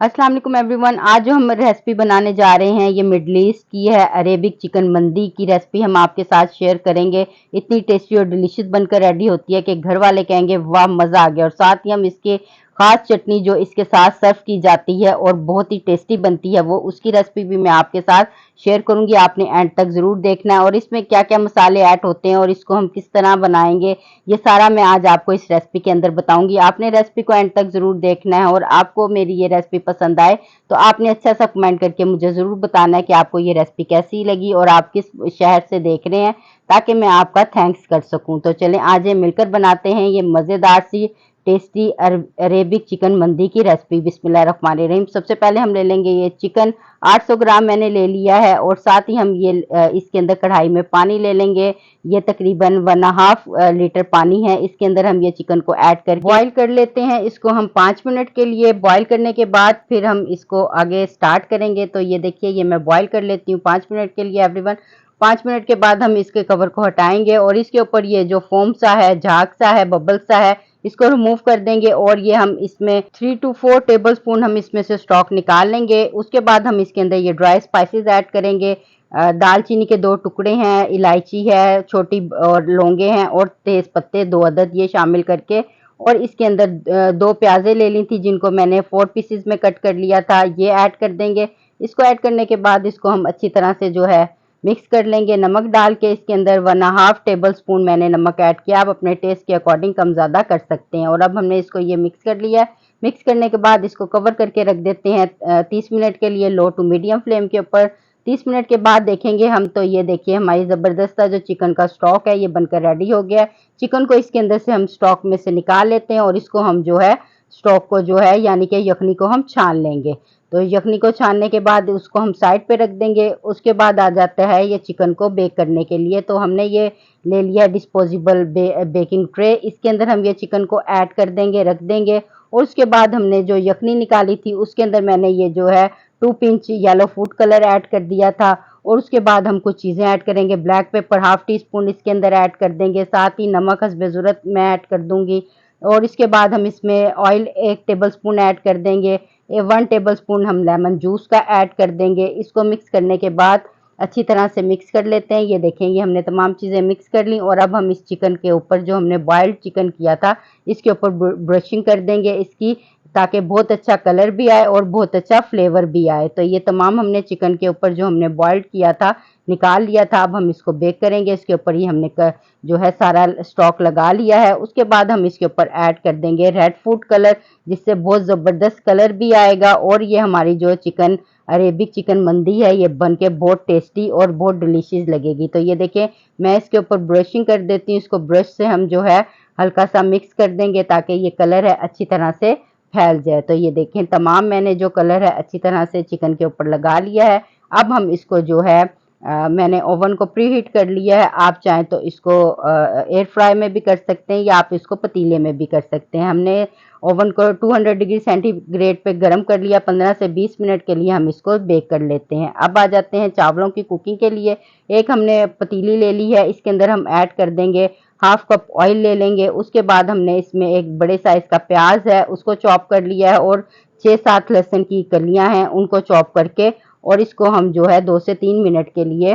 अस्सलाम वालेकुम एवरीवन। आज जो हम रेसिपी बनाने जा रहे हैं ये मिडल ईस्ट की है। अरेबिक चिकन मंदी की रेसिपी हम आपके साथ शेयर करेंगे। इतनी टेस्टी और डिलीशियस बनकर रेडी होती है कि घर वाले कहेंगे वाह मज़ा आ गया। और साथ ही हम इसके खास चटनी जो इसके साथ सर्व की जाती है और बहुत ही टेस्टी बनती है, वो उसकी रेसिपी भी मैं आपके साथ शेयर करूंगी। आपने एंड तक ज़रूर देखना है और इसमें क्या क्या मसाले ऐड होते हैं और इसको हम किस तरह बनाएंगे, ये सारा मैं आज आपको इस रेसिपी के अंदर बताऊंगी। आपने रेसिपी को एंड तक ज़रूर देखना है और आपको मेरी ये रेसिपी पसंद आए तो आपने अच्छा सा कमेंट करके मुझे ज़रूर बताना है कि आपको ये रेसिपी कैसी लगी और आप किस शहर से देख रहे हैं, ताकि मैं आपका थैंक्स कर सकूं। तो चलें आज ये मिलकर बनाते हैं ये मज़ेदार सी टेस्टी अरेबिक चिकन मंदी की रेसिपी। बिस्मिल्लाहिर्रहमानिर्रहीम। सबसे पहले हम ले लेंगे ये चिकन 800 ग्राम मैंने ले लिया है और साथ ही हम ये इसके अंदर कढ़ाई में पानी ले लेंगे। ये तकरीबन 1.5 लीटर पानी है। इसके अंदर हम ये चिकन को ऐड करके बॉईल कर लेते हैं। इसको हम 5 मिनट के लिए बॉईल करने के बाद फिर हम इसको आगे स्टार्ट करेंगे। तो ये देखिए ये मैं बॉईल कर लेती हूँ 5 मिनट के लिए एवरीवन। 5 मिनट के बाद हम इसके कवर को हटाएंगे और इसके ऊपर ये जो फोम सा है, झाग सा है, बबल सा है, इसको रिमूव कर देंगे और ये हम इसमें 3 to 4 टेबल स्पून हम इसमें से स्टॉक निकाल लेंगे। उसके बाद हम इसके अंदर ये ड्राई स्पाइसेस ऐड करेंगे। दालचीनी के 2 टुकड़े हैं, इलायची है छोटी और लौंगे हैं और तेज पत्ते 2 अदद ये शामिल करके, और इसके अंदर 2 प्याज़ें ले ली थी जिनको मैंने 4 पीसेस में कट कर लिया था, ये ऐड कर देंगे। इसको ऐड करने के बाद इसको हम अच्छी तरह से जो है मिक्स कर लेंगे। नमक डाल के इसके अंदर 1.5 टेबल स्पून मैंने नमक ऐड किया। आप अपने टेस्ट के अकॉर्डिंग कम ज़्यादा कर सकते हैं। और अब हमने इसको ये मिक्स कर लिया है। मिक्स करने के बाद इसको कवर करके रख देते हैं 30 मिनट के लिए लो टू मीडियम फ्लेम के ऊपर। 30 मिनट के बाद देखेंगे हम तो ये देखिए हमारी ज़बरदस्त जो चिकन का स्टॉक है ये बनकर रेडी हो गया है। चिकन को इसके अंदर से हम स्टॉक में से निकाल लेते हैं और इसको हम जो है स्टॉक को जो है यानी कि यखनी को हम छान लेंगे। तो यखनी को छानने के बाद उसको हम साइड पे रख देंगे। उसके बाद आ जाता है ये चिकन को बेक करने के लिए। तो हमने ये ले लिया डिस्पोजेबल बेकिंग ट्रे। इसके अंदर हम ये चिकन को ऐड कर देंगे, रख देंगे। और उसके बाद हमने जो यखनी निकाली थी उसके अंदर मैंने ये जो है 2 pinch yellow food colour add कर दिया था। और उसके बाद हम कुछ चीज़ें ऐड करेंगे। Black pepper half tea spoon इसके अंदर ऐड कर देंगे, साथ ही नमक हस्बे ज़रूरत मैं ऐड कर दूंगी। और इसके बाद हम इसमें ऑयल 1 टेबल स्पून ऐड कर देंगे। 1 टेबल स्पून हम लेमन जूस का ऐड कर देंगे। इसको मिक्स करने के बाद अच्छी तरह से मिक्स कर लेते हैं। ये देखें ये हमने तमाम चीज़ें मिक्स कर ली और अब हम इस चिकन के ऊपर जो हमने बॉइल्ड चिकन किया था इसके ऊपर ब्रशिंग कर देंगे इसकी, ताकि बहुत अच्छा कलर भी आए और बहुत अच्छा फ्लेवर भी आए। तो ये तमाम हमने चिकन के ऊपर जो हमने बॉइल्ड किया था निकाल लिया था। अब हम इसको बेक करेंगे। इसके ऊपर ही हमने जो है सारा स्टॉक लगा लिया है। उसके बाद हम इसके ऊपर ऐड कर देंगे रेड फूड कलर, जिससे बहुत ज़बरदस्त कलर भी आएगा और ये हमारी जो चिकन अरेबिक चिकन मंदी है ये बन के बहुत टेस्टी और बहुत डिलीशियस लगेगी। तो ये देखें मैं इसके ऊपर ब्रशिंग कर देती हूँ। इसको ब्रश से हम जो है हल्का सा मिक्स कर देंगे ताकि ये कलर है अच्छी तरह से फैल जाए। तो ये देखें तमाम मैंने जो कलर है अच्छी तरह से चिकन के ऊपर लगा लिया है। अब हम इसको जो है मैंने ओवन को प्री हीट कर लिया है। आप चाहें तो इसको एयर फ्राई में भी कर सकते हैं या आप इसको पतीले में भी कर सकते हैं। हमने ओवन को 200 डिग्री सेंटीग्रेड पे गर्म कर लिया। 15 से 20 मिनट के लिए हम इसको बेक कर लेते हैं। अब आ जाते हैं चावलों की कुकिंग के लिए। एक हमने पतीली ले ली है, इसके अंदर हम ऐड कर देंगे हाफ कप ऑयल ले लेंगे। उसके बाद हमने इसमें एक बड़े साइज का प्याज है उसको चॉप कर लिया है और 6-7 लहसुन की कलियां हैं उनको चॉप करके, और इसको हम जो है 2 से 3 मिनट के लिए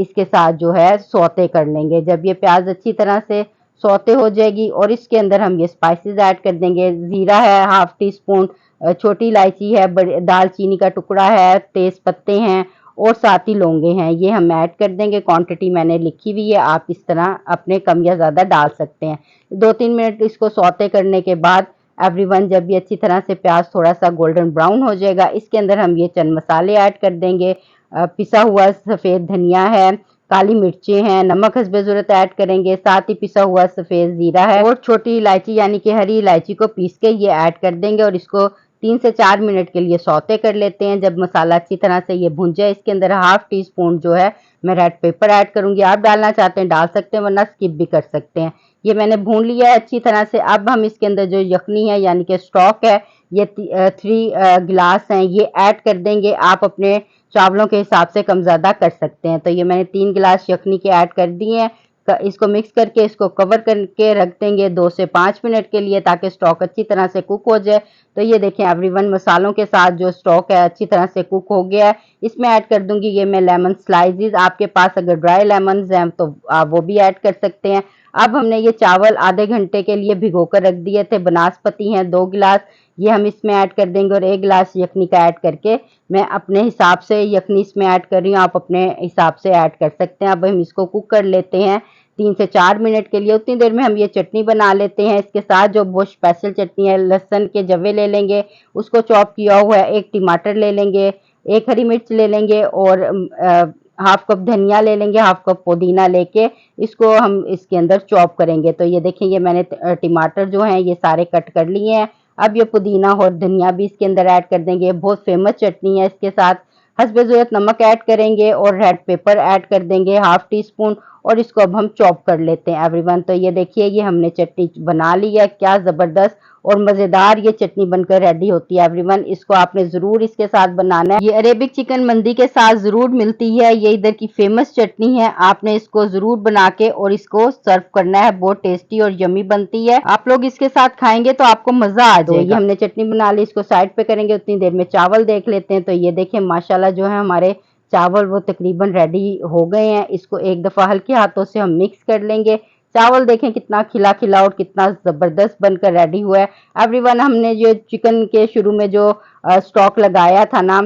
इसके साथ जो है सौते कर लेंगे। जब ये प्याज अच्छी तरह से सौते हो जाएगी और इसके अंदर हम ये स्पाइसेस ऐड कर देंगे। ज़ीरा है हाफ टी स्पून, छोटी इलायची है, बड़ी दालचीनी का टुकड़ा है, तेज पत्ते हैं और साथ ही लौंगे हैं, ये हम ऐड कर देंगे। क्वांटिटी मैंने लिखी हुई है, आप इस तरह अपने कम या ज़्यादा डाल सकते हैं। 2-3 मिनट इसको सौते करने के बाद एवरीवन जब ये अच्छी तरह से प्याज थोड़ा सा गोल्डन ब्राउन हो जाएगा इसके अंदर हम ये चंद मसाले ऐड कर देंगे। पिसा हुआ सफ़ेद धनिया है, काली मिर्चें हैं, नमक हस्बे ज़रूरत ऐड करेंगे, साथ ही पिसा हुआ सफ़ेद ज़ीरा है और छोटी इलायची यानी कि हरी इलायची को पीस के ये ऐड कर देंगे और इसको 3 से 4 मिनट के लिए सौते कर लेते हैं। जब मसाला अच्छी तरह से ये भुन जाए इसके अंदर हाफ टी स्पून जो है मैं रेड पेपर ऐड करूंगी। आप डालना चाहते हैं डाल सकते हैं वरना स्किप भी कर सकते हैं। ये मैंने भून लिया है अच्छी तरह से। अब हम इसके अंदर जो यखनी है यानी कि स्टॉक है ये 3 गिलास हैं ये ऐड कर देंगे। आप अपने चावलों के हिसाब से कम ज़्यादा कर सकते हैं। तो ये मैंने 3 गिलास यखनी के ऐड कर दिए हैं। इसको मिक्स करके इसको कवर करके रख देंगे 2 से 5 मिनट के लिए, ताकि स्टॉक अच्छी तरह से कुक हो जाए। तो ये देखें एवरीवन, मसालों के साथ जो स्टॉक है अच्छी तरह से कुक हो गया है। इसमें ऐड कर दूंगी ये मैं लेमन स्लाइसेस। आपके पास अगर ड्राई लेमन हैं तो आप वो भी ऐड कर सकते हैं। अब हमने ये चावल आधे घंटे के लिए भिगो कर रख दिए थे। बनास्पति हैं 2 गिलास, ये हम इसमें ऐड कर देंगे, और 1 गिलास यखनी का ऐड करके मैं अपने हिसाब से यखनी इसमें ऐड कर रही हूँ, आप अपने हिसाब से ऐड कर सकते हैं। अब हम इसको कुक कर लेते हैं 3 से 4 मिनट के लिए। उतनी देर में हम ये चटनी बना लेते हैं। इसके साथ जो वो स्पेशल चटनी है, लहसुन के जवे ले लेंगे, उसको चॉप किया हुआ है, 1 टमाटर ले लेंगे, 1 हरी मिर्च ले लेंगे, और हाफ कप धनिया ले लेंगे, हाफ कप पुदीना लेके इसको हम इसके अंदर चॉप करेंगे। तो ये देखें, ये मैंने टमाटर जो हैं ये सारे कट कर लिए हैं। अब ये पुदीना और धनिया भी इसके अंदर ऐड कर देंगे। बहुत फेमस चटनी है। इसके साथ हस्बे ज़रूरत नमक ऐड करेंगे और रेड पेपर ऐड कर देंगे हाफ टी स्पून, और इसको अब हम चॉप कर लेते हैं एवरीवन। तो ये देखिए, ये हमने चटनी बना ली है। क्या ज़बरदस्त और मज़ेदार ये चटनी बनकर रेडी होती है एवरीवन। इसको आपने ज़रूर इसके साथ बनाना है। ये अरेबिक चिकन मंदी के साथ ज़रूर मिलती है। ये इधर की फेमस चटनी है। आपने इसको ज़रूर बना के और इसको सर्व करना है। बहुत टेस्टी और यमी बनती है। आप लोग इसके साथ खाएंगे तो आपको मज़ा आ जाएगा। ये हमने चटनी बना ली, इसको साइड पे करेंगे। उतनी देर में चावल देख लेते हैं। तो ये देखें माशाल्लाह जो है हमारे चावल वो तकरीबन रेडी हो गए हैं। इसको एक दफ़ा हल्के हाथों से हम मिक्स कर लेंगे। चावल देखें कितना खिला खिला और कितना ज़बरदस्त बनकर रेडी हुआ है एवरीवन। हमने जो चिकन के शुरू में जो स्टॉक लगाया था ना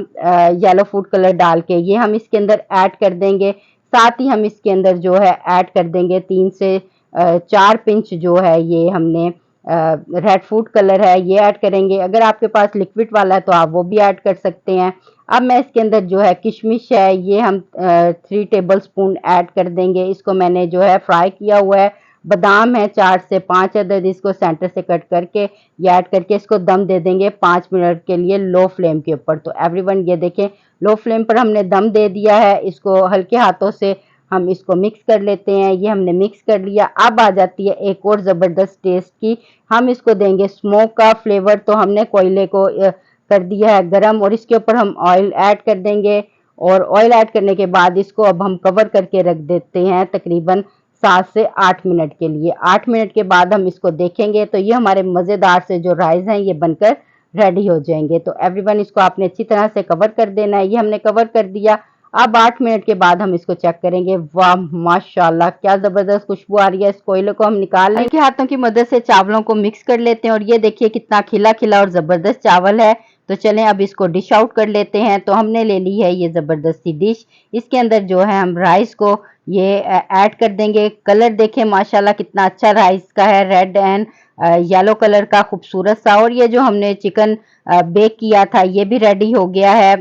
येलो फूड कलर डाल के, ये हम इसके अंदर ऐड कर देंगे। साथ ही हम इसके अंदर जो है ऐड कर देंगे 3 से 4 पिंच जो है ये हमने रेड फूड कलर है ये ऐड करेंगे। अगर आपके पास लिक्विड वाला है तो आप वो भी ऐड कर सकते हैं। अब मैं इसके अंदर जो है किशमिश है ये हम 3 टेबल स्पून ऐड कर देंगे। इसको मैंने जो है फ्राई किया हुआ है। बादाम है 4 से 5 अदद, इसको सेंटर से कट करके ये ऐड करके इसको दम दे देंगे 5 मिनट के लिए लो फ्लेम के ऊपर। तो एवरीवन ये देखें, लो फ्लेम पर हमने दम दे दिया है। इसको हल्के हाथों से हम इसको मिक्स कर लेते हैं। ये हमने मिक्स कर लिया। अब आ जाती है एक और ज़बरदस्त टेस्ट की, हम इसको देंगे स्मोक का फ्लेवर। तो हमने कोयले को कर दिया है गरम, और इसके ऊपर हम ऑयल ऐड कर देंगे, और ऑयल ऐड करने के बाद इसको अब हम कवर करके रख देते हैं तकरीबन 7 से 8 मिनट के लिए। 8 मिनट के बाद हम इसको देखेंगे तो ये हमारे मज़ेदार से जो राइस हैं ये बनकर रेडी हो जाएंगे। तो एवरीवन इसको आपने अच्छी तरह से कवर कर देना है। ये हमने कवर कर दिया। अब 8 मिनट के बाद हम इसको चेक करेंगे। वाह माशाल्लाह, क्या ज़बरदस्त खुशबू आ रही है। इस कोयले को हम निकाल लेंगे, हाथों की मदद से चावलों को मिक्स कर लेते हैं, और ये देखिए कितना खिला खिला और ज़बरदस्त चावल है। तो चलें अब इसको डिश आउट कर लेते हैं। तो हमने ले ली है ये ज़बरदस्ती डिश। इसके अंदर जो है हम राइस को ये ऐड कर देंगे। कलर देखें माशाल्लाह कितना अच्छा राइस का है, रेड एंड येलो कलर का खूबसूरत सा। और ये जो हमने चिकन बेक किया था ये भी रेडी हो गया है,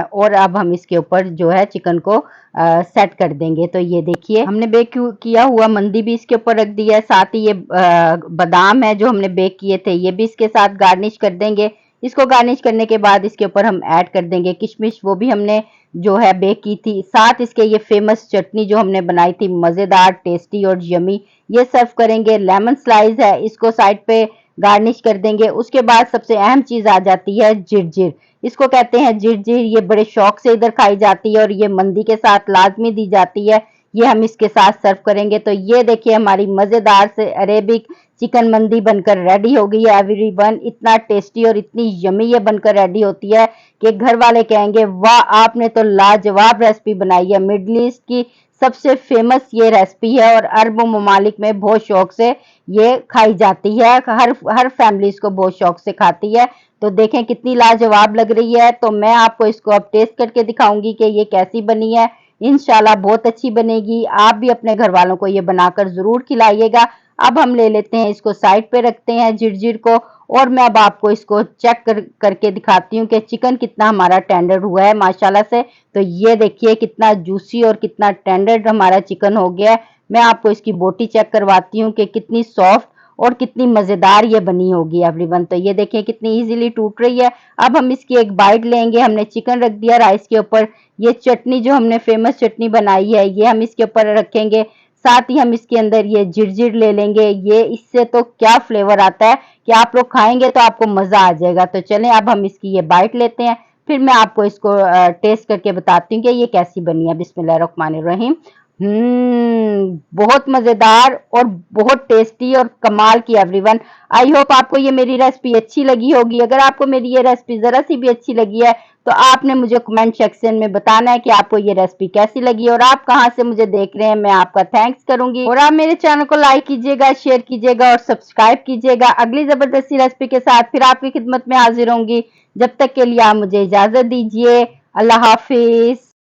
और अब हम इसके ऊपर जो है चिकन को सेट कर देंगे। तो ये देखिए हमने बेक किया हुआ मंदी भी इसके ऊपर रख दिया है। साथ ही ये बादाम है जो हमने बेक किए थे ये भी इसके साथ गार्निश कर देंगे। इसको गार्निश करने के बाद इसके ऊपर हम ऐड कर देंगे किशमिश, वो भी हमने जो है बेक की थी। साथ इसके ये फेमस चटनी जो हमने बनाई थी मज़ेदार, टेस्टी और यमी, ये सर्व करेंगे। लेमन स्लाइस है इसको साइड पे गार्निश कर देंगे। उसके बाद सबसे अहम चीज आ जाती है जिरजिर। इसको कहते हैं जिरजिर, ये बड़े शौक से इधर खाई जाती है और ये मंदी के साथ लाजमी दी जाती है। ये हम इसके साथ सर्व करेंगे। तो ये देखिए हमारी मजेदार से अरेबिक चिकन मंदी बनकर रेडी हो गई है एवरीवन। इतना टेस्टी और इतनी यमी ये बनकर रेडी होती है कि घर वाले कहेंगे वाह आपने तो लाजवाब रेसिपी बनाई है। मिडल ईस्ट की सबसे फेमस ये रेसिपी है और अरब ममालिक में बहुत शौक से ये खाई जाती है। हर फैमिली इसको बहुत शौक से खाती है। तो देखें कितनी लाजवाब लग रही है। तो मैं आपको इसको अब टेस्ट करके दिखाऊंगी कि ये कैसी बनी है। इंशाल्लाह बहुत अच्छी बनेगी। आप भी अपने घर वालों को ये बनाकर जरूर खिलाइएगा। अब हम ले लेते हैं इसको साइड पे रखते हैं जिरजिर को, और मैं अब आपको इसको चेक करके दिखाती हूँ कि चिकन कितना हमारा टेंडर हुआ है माशाल्लाह से। तो ये देखिए कितना जूसी और कितना टेंडर हमारा चिकन हो गया है। मैं आपको इसकी बोटी चेक करवाती हूँ कि कितनी सॉफ्ट और कितनी मजेदार ये बनी होगी एवरीवन। तो ये देखिए कितनी इजीली टूट रही है। अब हम इसकी एक बाइट लेंगे। हमने चिकन रख दिया राइस के ऊपर। ये चटनी जो हमने फेमस चटनी बनाई है ये हम इसके ऊपर रखेंगे। साथ ही हम इसके अंदर ये जिरजिर ले लेंगे। ये इससे तो क्या फ्लेवर आता है कि आप लोग खाएंगे तो आपको मजा आ जाएगा। तो चलें अब हम इसकी ये बाइट लेते हैं, फिर मैं आपको इसको टेस्ट करके बताती हूँ कि ये कैसी बनी है। बिस्मिल्लाहिर्रहमानिर्रहीम। बहुत मजेदार और बहुत टेस्टी और कमाल की एवरीवन। आई होप आपको ये मेरी रेसिपी अच्छी लगी होगी। अगर आपको मेरी ये रेसिपी जरा सी भी अच्छी लगी है तो आपने मुझे कमेंट सेक्शन में बताना है कि आपको ये रेसिपी कैसी लगी और आप कहाँ से मुझे देख रहे हैं। मैं आपका थैंक्स करूंगी और आप मेरे चैनल को लाइक कीजिएगा, शेयर कीजिएगा और सब्सक्राइब कीजिएगा। अगली जबरदस्ती रेसिपी के साथ फिर आपकी खिदमत में हाजिर होंगी। जब तक के लिए आप मुझे इजाजत दीजिए। अल्लाह हाफिज।